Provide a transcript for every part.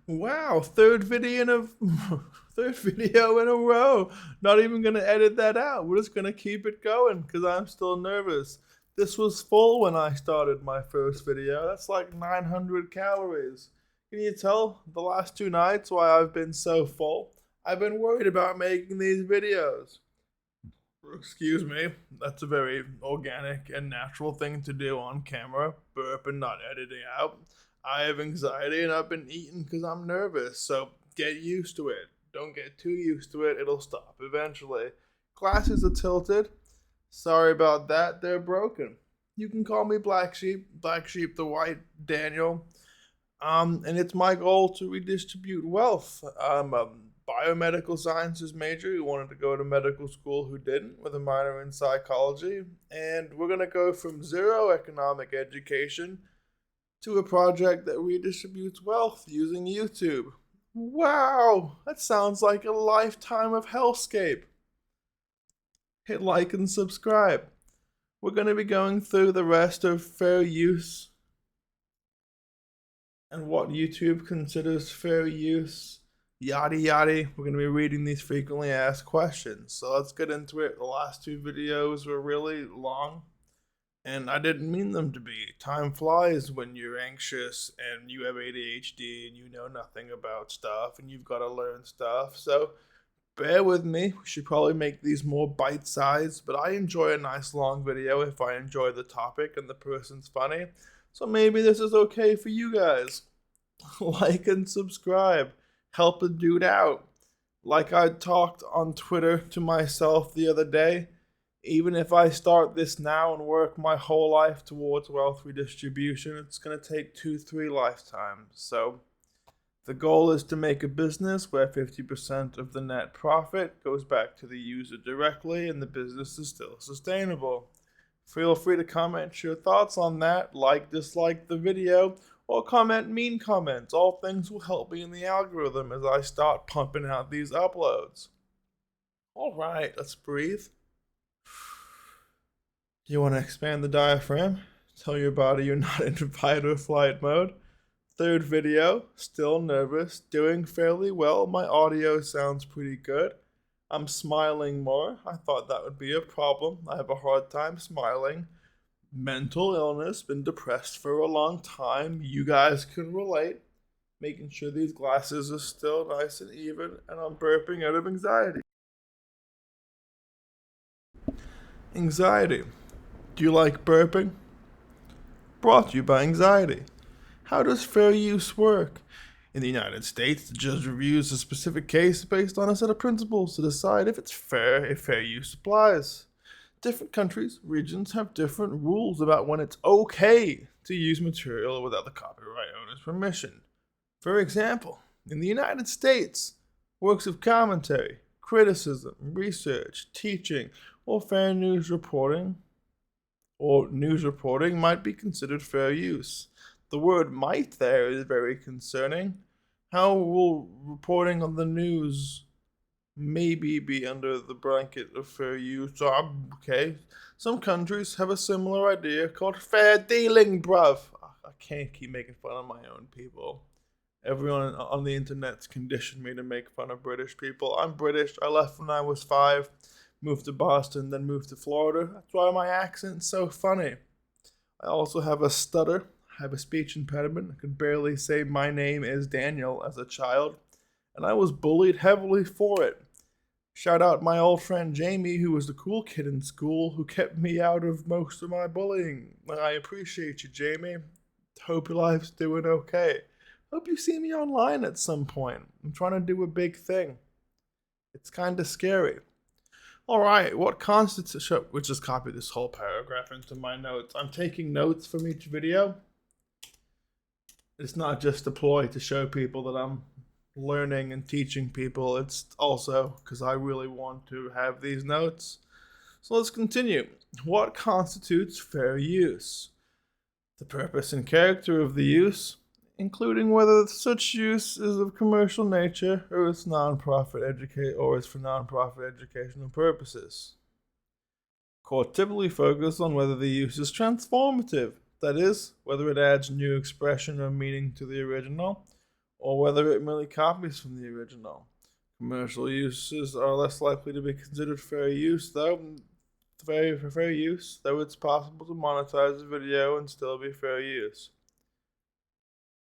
Wow, third video in a third video in a row. Not even gonna edit that out. We're just gonna keep it going because I'm still nervous. This was full when I started my first video. That's like 900 calories. Can you tell the last 2 nights why I've been so full? I've been worried about making these videos. Excuse me, that's a very organic and natural thing to do on camera, burp and not editing out. I have anxiety and I've been eating because I'm nervous, so get used to it. Don't get too used to it, it'll stop eventually. Glasses are tilted. Sorry about that, they're broken. You can call me Black Sheep the White Daniel. And it's my goal to redistribute wealth. I'm a biomedical sciences major who wanted to go to medical school who didn't, with a minor in psychology. And we're going to go from zero economic education to a project that redistributes wealth using YouTube. Wow, that sounds like a lifetime of hellscape. Hit like and subscribe. We're going to be going through the rest of fair use and what YouTube considers fair use, yada yada. We're going to be reading these frequently asked questions. So let's get into it. The last two videos were really long, and I didn't mean them to be. Time flies when you're anxious and you have ADHD and you know nothing about stuff and you've got to learn stuff. So bear with me. We should probably make these more bite-sized, but I enjoy a nice long video if I enjoy the topic and the person's funny. So maybe this is okay for you guys. Like and subscribe. Help a dude out. Like I talked on Twitter to myself the other day, even if I start this now and work my whole life towards wealth redistribution, it's going to take 2-3 lifetimes. So the goal is to make a business where 50% of the net profit goes back to the user directly and the business is still sustainable. Feel free to comment your thoughts on that, like, dislike the video, or comment mean comments. All things will help me in the algorithm as I start pumping out these uploads. Alright, let's breathe. You want to expand the diaphragm? Tell your body you're not in fight or flight mode. Third video, still nervous, doing fairly well. My audio sounds pretty good. I'm smiling more. I thought that would be a problem. I have a hard time smiling. Mental illness, been depressed for a long time. You guys can relate. Making sure these glasses are still nice and even, and I'm burping out of anxiety. Anxiety. Do you like burping? Brought to you by anxiety. How does fair use work? In the United States, the judge reviews a specific case based on a set of principles to decide if it's fair if fair use applies. Different countries, regions have different rules about when it's okay to use material without the copyright owner's permission. For example, in the United States, works of commentary, criticism, research, teaching, or fair news reporting might be considered fair use. The word might there is very concerning. How will reporting on the news maybe be under the blanket of fair use? Okay. Some countries have a similar idea called fair dealing, bruv. I can't keep making fun of my own people. Everyone on the internet's conditioned me to make fun of British people. I'm British. I left when I was 5, moved to Boston, then moved to Florida. That's why my accent's so funny. I also have a stutter. I have a speech impediment. I could barely say my name is Daniel as a child, and I was bullied heavily for it. Shout out my old friend Jamie, who was the cool kid in school, who kept me out of most of my bullying. I appreciate you, Jamie. Hope your life's doing okay. Hope you see me online at some point. I'm trying to do a big thing. It's kind of scary. Alright, what constitutes... We'll just copy this whole paragraph into my notes. I'm taking notes from each video. It's not just a ploy to show people that I'm learning and teaching people. It's also because I really want to have these notes. So let's continue. What constitutes fair use? The purpose and character of the use, including whether such use is of commercial nature or is for non-profit educational purposes. Court typically focus on whether the use is transformative, that is, whether it adds new expression or meaning to the original, or whether it merely copies from the original. Commercial uses are less likely to be considered fair use, though. For fair use, though it's possible to monetize a video and still be fair use.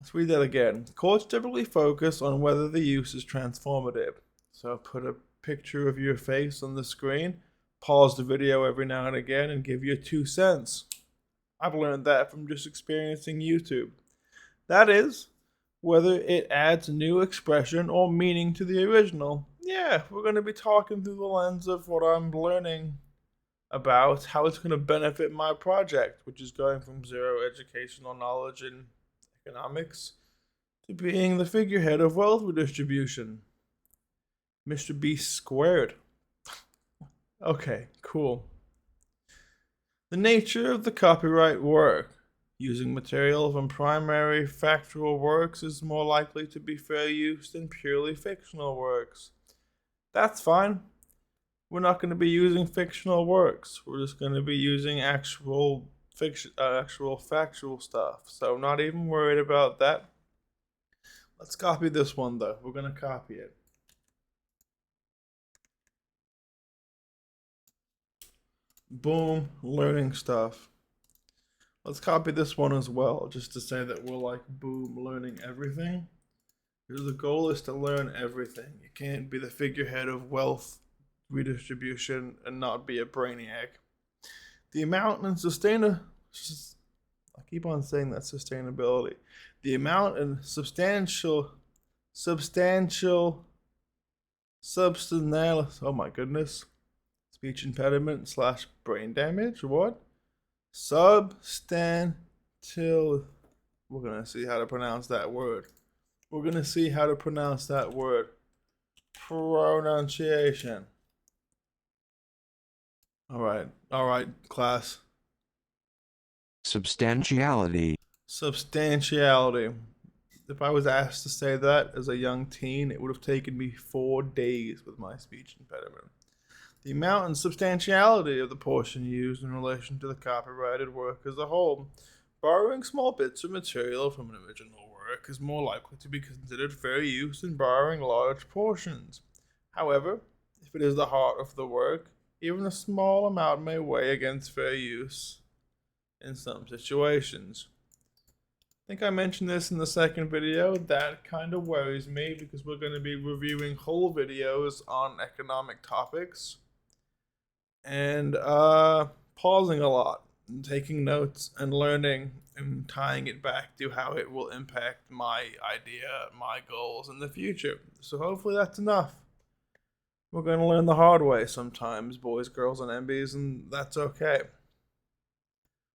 Let's read that again. Courts typically focus on whether the use is transformative. So put a picture of your face on the screen, pause the video every now and again, and give your 2 cents. I've learned that from just experiencing YouTube. That is, whether it adds new expression or meaning to the original. Yeah, we're going to be talking through the lens of what I'm learning about, how it's going to benefit my project, which is going from zero educational knowledge in economics to being the figurehead of wealth redistribution. Mr. Beast squared. Okay, cool. The nature of the copyright work. Using material from primary factual works is more likely to be fair use than purely fictional works. That's fine. We're not going to be using fictional works. We're just going to be using actual factual stuff. So not even worried about that. Let's copy this one though. We're going to copy it. Boom, learning stuff. Let's copy this one as well, just to say that we're like, boom, learning everything. The goal is to learn everything. You can't be the figurehead of wealth redistribution and not be a brainiac. The amount and I keep on saying that sustainability. The amount and substantial, oh my goodness. Speech impediment / brain damage, what? Substantial, we're going to see how to pronounce that word. Pronunciation. All right, class. Substantiality. If I was asked to say that as a young teen, it would have taken me 4 days with my speech impediment. The amount and substantiality of the portion used in relation to the copyrighted work as a whole. Borrowing small bits of material from an original work is more likely to be considered fair use than borrowing large portions. However, if it is the heart of the work, even a small amount may weigh against fair use in some situations. I think I mentioned this in the second video. That kind of worries me because we're going to be reviewing whole videos on economic topics and pausing a lot and taking notes and learning and tying it back to how it will impact my idea, my goals in the future. So hopefully that's enough. We're going to learn the hard way sometimes, boys, girls, and MBs, and that's okay.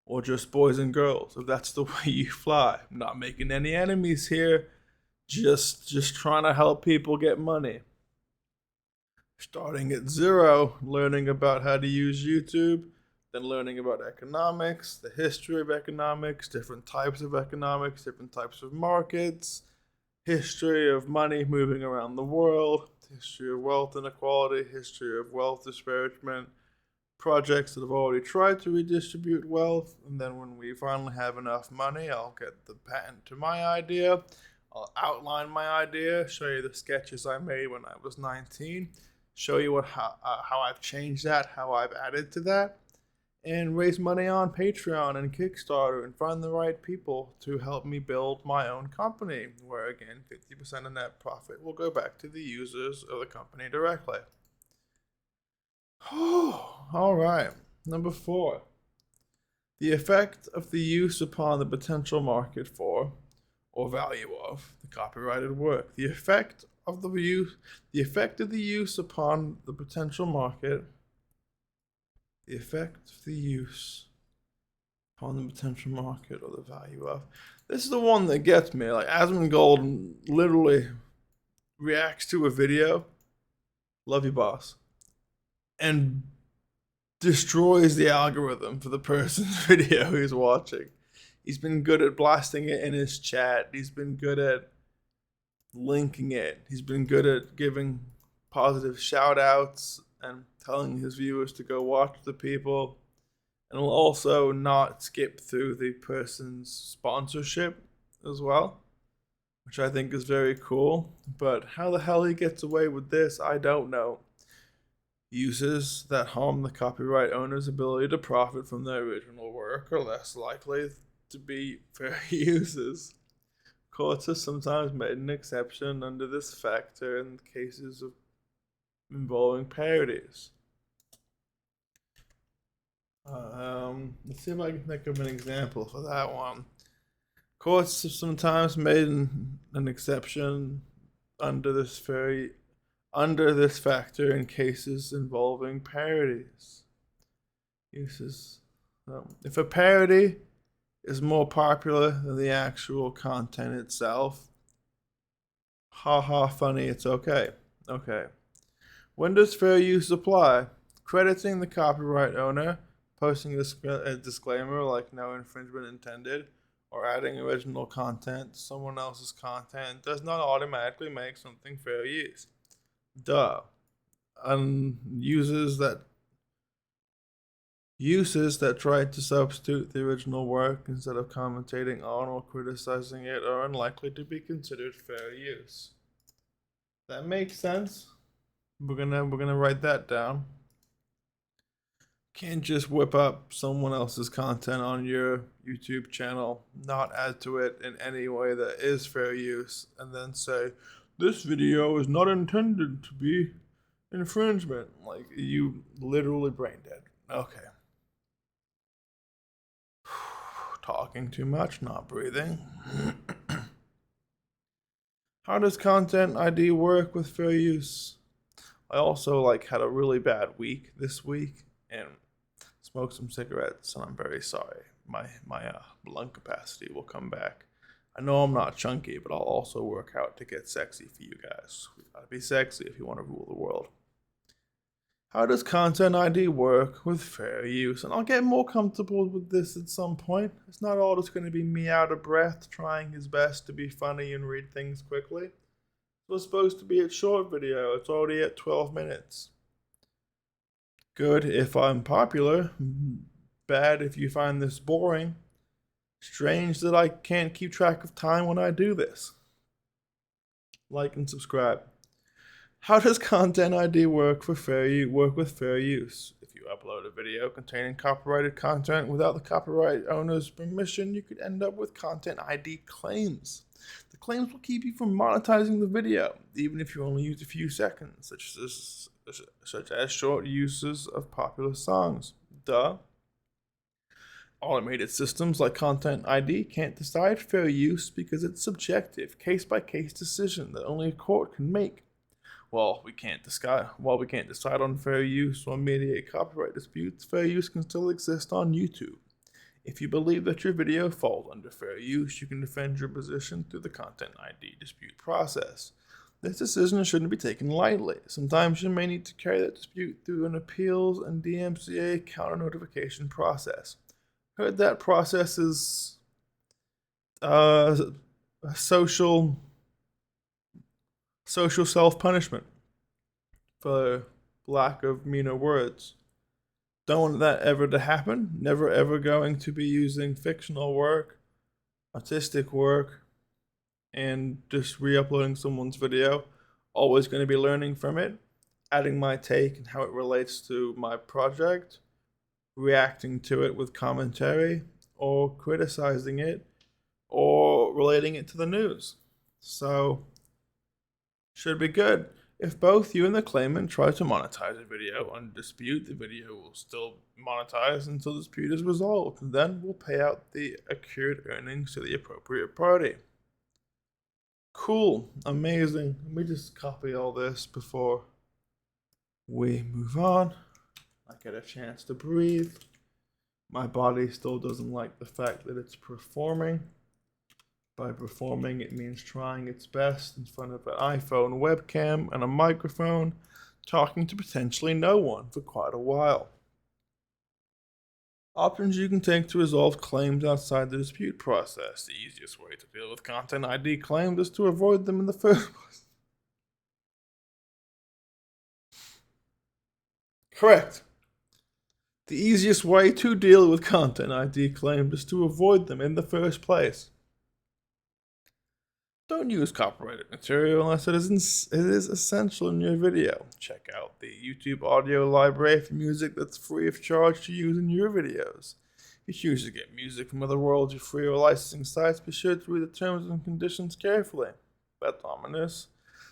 Or just boys and girls, if that's the way you fly. I'm not making any enemies here, just trying to help people get money. Starting at zero, learning about how to use YouTube, then learning about economics, the history of economics, different types of economics, different types of markets, history of money moving around the world, history of wealth inequality, history of wealth disparagement, projects that have already tried to redistribute wealth, and then when we finally have enough money, I'll get the patent to my idea, I'll outline my idea, show you the sketches I made when I was 19, show you how I've changed that, how I've added to that, and raise money on Patreon and Kickstarter and find the right people to help me build my own company, where again 50% of net profit will go back to the users of the company directly. All right, number 4. The effect of the use upon the potential market for or value of the copyrighted work. The effect of the use upon the potential market. The effect of the use upon the potential market or the value of. This is the one that gets me. Like Asmongold literally reacts to a video. Love you, boss. And destroys the algorithm for the person's video he's watching. He's been good at blasting it in his chat. He's been good at linking it. He's been good at giving positive shout outs and telling his viewers to go watch the people. And will also not skip through the person's sponsorship as well. which I think is very cool. But how the hell he gets away with this, I don't know. Uses that harm the copyright owner's ability to profit from their original work are less likely to be fair uses. Courts have sometimes made an exception under this factor in cases of involving parodies. Let's see if I can think of an example for that one. Courts have sometimes made an exception under this factor in cases involving parodies. Uses. If a parody is more popular than the actual content itself, haha, funny, it's okay. Okay. When does fair use apply? Crediting the copyright owner, posting a disclaimer like no infringement intended, or adding original content to someone else's content does not automatically make something fair use. Duh. And uses that try to substitute the original work instead of commentating on or criticizing it are unlikely to be considered fair use. That makes sense. We're gonna write that down. Can't just whip up someone else's content on your YouTube channel, not add to it in any way that is fair use, and then say, this video is not intended to be infringement. Like, you literally brain dead. Okay. Talking too much, not breathing. How does Content ID work with fair use? I also had a really bad week this week and smoked some cigarettes, and I'm very sorry. My lung capacity will come back. I know I'm not chunky, but I'll also work out to get sexy for you guys. We gotta be sexy if you want to rule the world. How does Content ID work with fair use? And I'll get more comfortable with this at some point. It's not all just going to be me out of breath trying his best to be funny and read things quickly. It was supposed to be a short video. It's already at 12 minutes. Good if I'm popular. Bad if you find this boring. Strange that I can't keep track of time when I do this. Like and subscribe. How does Content ID work with fair use? If you upload a video containing copyrighted content without the copyright owner's permission, you could end up with Content ID claims. The claims will keep you from monetizing the video, even if you only use a few seconds, such as short uses of popular songs. Duh. Automated systems like Content ID can't decide fair use because it's subjective, case-by-case decision that only a court can make. While we can't decide on fair use or mediate copyright disputes, fair use can still exist on YouTube. If you believe that your video falls under fair use, you can defend your position through the Content ID dispute process. This decision shouldn't be taken lightly. Sometimes you may need to carry that dispute through an appeals and DMCA counter-notification process. Heard that process is social self-punishment, for lack of meaner words. Don't want that ever to happen. Never ever going to be using fictional work, artistic work, and just re-uploading someone's video. Always going to be learning from it, adding my take and how it relates to my project, reacting to it with commentary, or criticizing it, or relating it to the news. So, should be good. If both you and the claimant try to monetize a video under dispute, the video will still monetize until the dispute is resolved, and then we'll pay out the accrued earnings to the appropriate party. Cool. Amazing. Let me just copy all this before we move on. I get a chance to breathe. My body still doesn't like the fact that it's performing. By performing, it means trying its best in front of an iPhone webcam and a microphone, talking to potentially no one for quite a while. Options you can take to resolve claims outside the dispute process. The easiest way to deal with Content ID claims is to avoid them in the first place. Correct. The easiest way to deal with Content ID claims is to avoid them in the first place. Don't use copyrighted material unless it is essential in your video. Check out the YouTube audio library for music that's free of charge to use in your videos. If you choose to get music from other royalty free or licensing sites, be sure to read the terms and conditions carefully. That's ominous.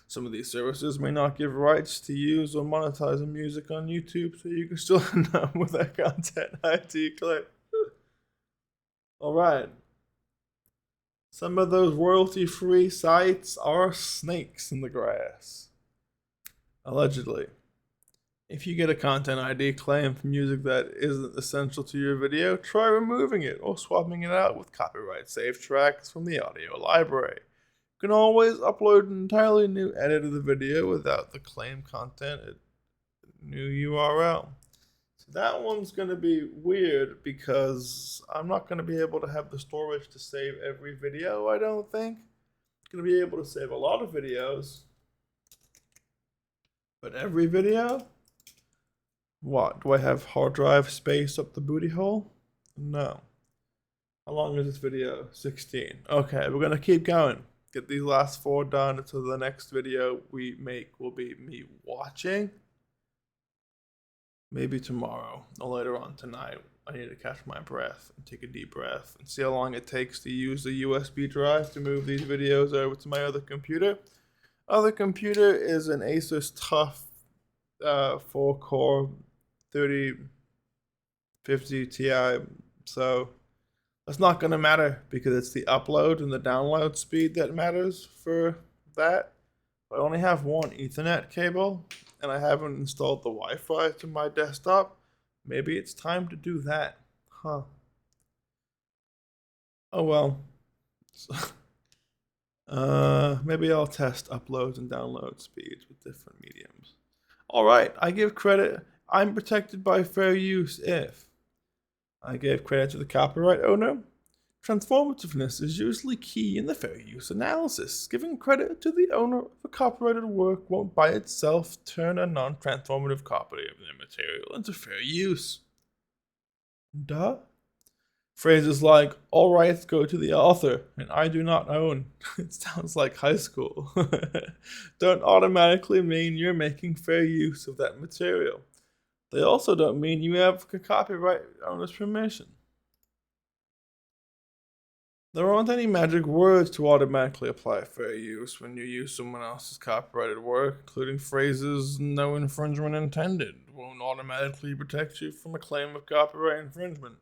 Some of these services may not give rights to use or monetize the music on YouTube, so you can still end up with that content ID clip. Alright. Some of those royalty-free sites are snakes in the grass. Allegedly. If you get a content ID claim for music that isn't essential to your video, try removing it or swapping it out with copyright-safe tracks from the audio library. You can always upload an entirely new edit of the video without the claimed content at new URL. So that one's going to be weird because I'm not going to be able to have the storage to save every video, I don't think. I'm going to be able to save a lot of videos. But every video? What? Do I have hard drive space up the booty hole? No. How long is this video? 16. Okay, we're going to keep going. Get these last 4 done until the next video we make will be me watching. Maybe tomorrow or later on tonight. I need to catch my breath and take a deep breath and see how long it takes to use the USB drive to move these videos over to my other computer. Other computer is an Asus TUF 4-core 3050 Ti. So that's not going to matter because it's the upload and the download speed that matters for that. I only have one Ethernet cable and I haven't installed the Wi-Fi to my desktop. Maybe it's time to do that. Huh. Oh well. Maybe I'll test uploads and download speeds with different mediums. Alright, I give credit. I'm protected by fair use if I gave credit to the copyright owner. Transformativeness is usually key in the fair use analysis. Giving credit to the owner of a copyrighted work won't by itself turn a non-transformative copy of their material into fair use. Duh. Phrases like, all rights go to the author, and I do not own. It sounds like high school. Don't automatically mean you're making fair use of that material. They also don't mean you have a copyright owner's permission. There aren't any magic words to automatically apply fair use when you use someone else's copyrighted work, including phrases no infringement intended won't automatically protect you from a claim of copyright infringement.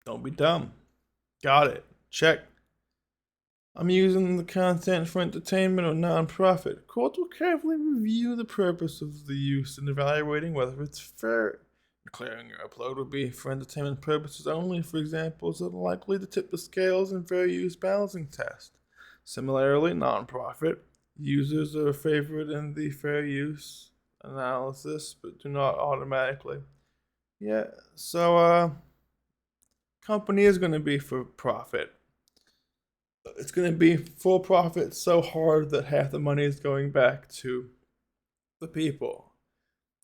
Don't be dumb. Got it. Check. I'm using the content for entertainment or non-profit. Courts will carefully review the purpose of the use and evaluating whether it's fair. Declaring your upload will be for entertainment purposes only for examples that are likely to tip the scales in fair use balancing test. Similarly, non-profit users are favored in the fair use analysis, but do not automatically. Yeah, so company is going to be for profit. It's going to be for profit so hard that half the money is going back to the people.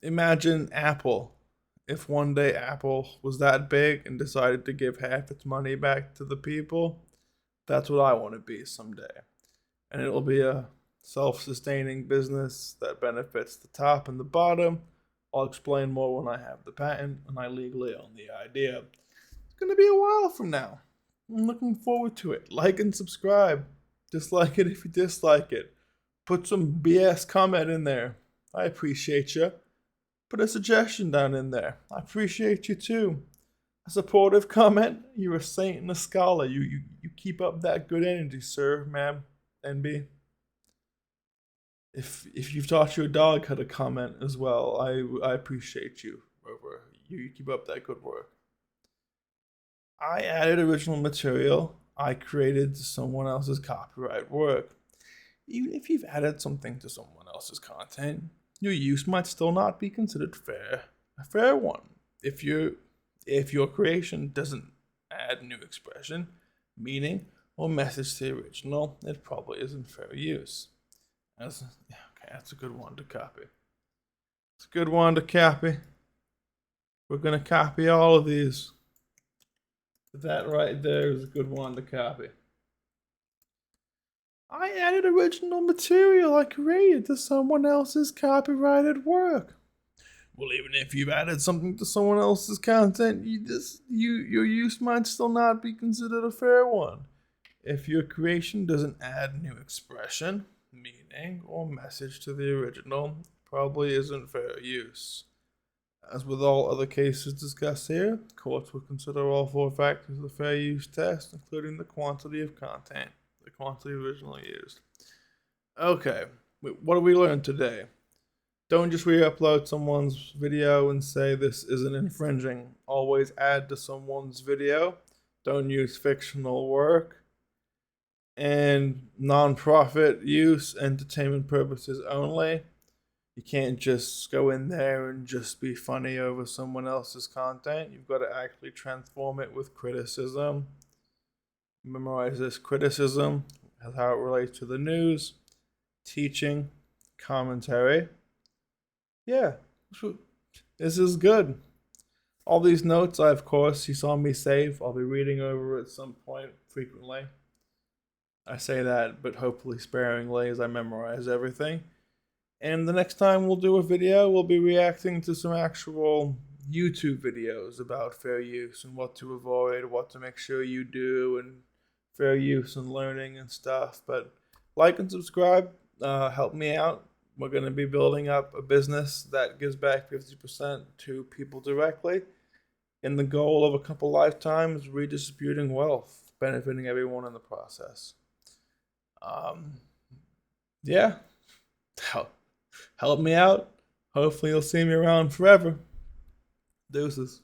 Imagine Apple. If one day Apple was that big and decided to give half its money back to the people, that's what I want to be someday. And it'll be a self-sustaining business that benefits the top and the bottom. I'll explain more when I have the patent and I legally own the idea. It's going to be a while from now. I'm looking forward to it. Like and subscribe. Dislike it if you dislike it. Put some BS comment in there. I appreciate you. Put a suggestion down in there. I appreciate you too. A supportive comment. You're a saint and a scholar. You keep up that good energy, sir, ma'am, NB. If you've taught your dog how to comment as well, I appreciate you, Rover. You keep up that good work. I added original material I created to someone else's copyright work. Even if you've added something to someone else's content, your use might still not be considered a fair one. If your creation doesn't add new expression, meaning, or message to the original, it probably isn't fair use. Okay, that's a good one to copy. It's a good one to copy. We're gonna copy all of these. That right there is a good one to copy. I added original material I created to someone else's copyrighted work. Well, even if you've added something to someone else's content, your use might still not be considered a fair one. If your creation doesn't add new expression, meaning, or message to the original, it probably isn't fair use. As with all other cases discussed here, courts will consider all four factors of the fair use test, including the quantity of content, the quantity originally used. Okay, what did we learn today? Don't just re-upload someone's video and say this isn't infringing. Always add to someone's video. Don't use fictional work. And non-profit use, entertainment purposes only. You can't just go in there and just be funny over someone else's content. You've got to actually transform it with criticism. Memorize this: criticism, how it relates to the news, teaching, commentary. Yeah, this is good. All these notes, of course, you saw me save. I'll be reading over at some point frequently. I say that, but hopefully sparingly, as I memorize everything. And the next time we'll do a video, we'll be reacting to some actual YouTube videos about fair use and what to avoid, what to make sure you do, and fair use and learning and stuff. But like and subscribe, help me out. We're going to be building up a business that gives back 50% to people directly, in the goal of a couple lifetimes redistributing wealth, benefiting everyone in the process. Yeah, help me out. Hopefully you'll see me around forever. Deuces.